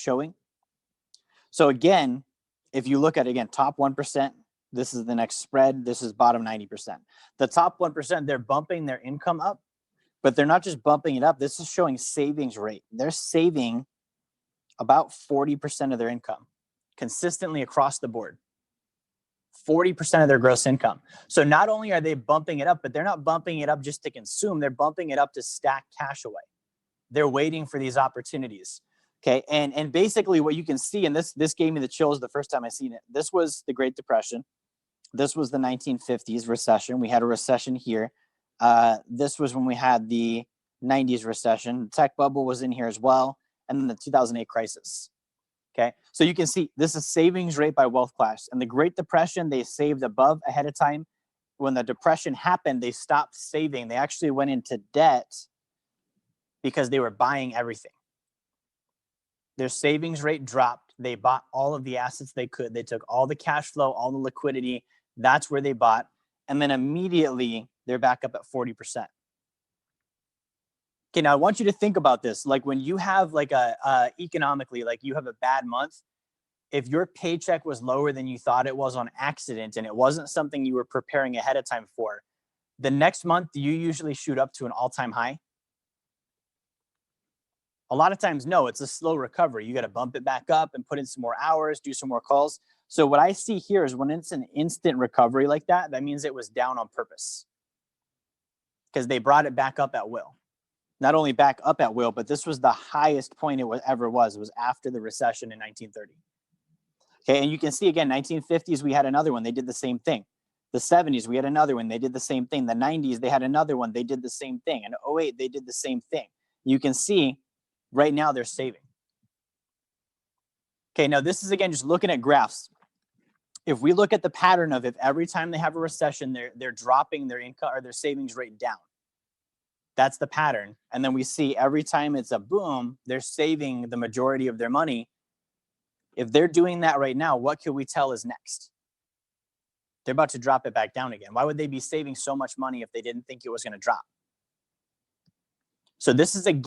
showing. So again, if you look at, again, top 1%, this is the next spread. This is bottom 90%. The top 1%, they're bumping their income up, but they're not just bumping it up. This is showing savings rate. They're saving about 40% of their income consistently across the board. 40% of their gross income. So not only are they bumping it up, but they're not bumping it up just to consume. They're bumping it up to stack cash away. They're waiting for these opportunities. Okay. And basically what you can see, and this gave me the chills the first time I seen it. This was the Great Depression. This was the 1950s recession. We had a recession here. This was when we had the 90s recession. The tech bubble was in here as well. And then the 2008 crisis. Okay. So you can see this is savings rate by wealth class. And the Great Depression, they saved above ahead of time. When the depression happened, they stopped saving. They actually went into debt because they were buying everything. Their savings rate dropped. They bought all of the assets they could. They took all the cash flow, all the liquidity. That's where they bought. And then immediately they're back up at 40%. Okay, now I want you to think about this. Like when you have like economically, like you have a bad month, if your paycheck was lower than you thought it was on accident and it wasn't something you were preparing ahead of time for, the next month, do you usually shoot up to an all-time high? A lot of times, no, it's a slow recovery. You got to bump it back up and put in some more hours, do some more calls. So what I see here is when it's an instant recovery like that, that means it was down on purpose because they brought it back up at will. Not only back up at will, but this was the highest point it ever was. It was after the recession in 1930. Okay, and you can see again, 1950s, we had another one. They did the same thing. The 70s, we had another one. They did the same thing. The 90s, they had another one. They did the same thing. And 08, they did the same thing. You can see right now they're saving. Okay, now this is, again, just looking at graphs. If we look at the pattern of if every time they have a recession, they're dropping their income or their savings rate down. That's the pattern. And then we see every time it's a boom, they're saving the majority of their money. If they're doing that right now, what can we tell is next? They're about to drop it back down again. Why would they be saving so much money if they didn't think it was going to drop? So this is a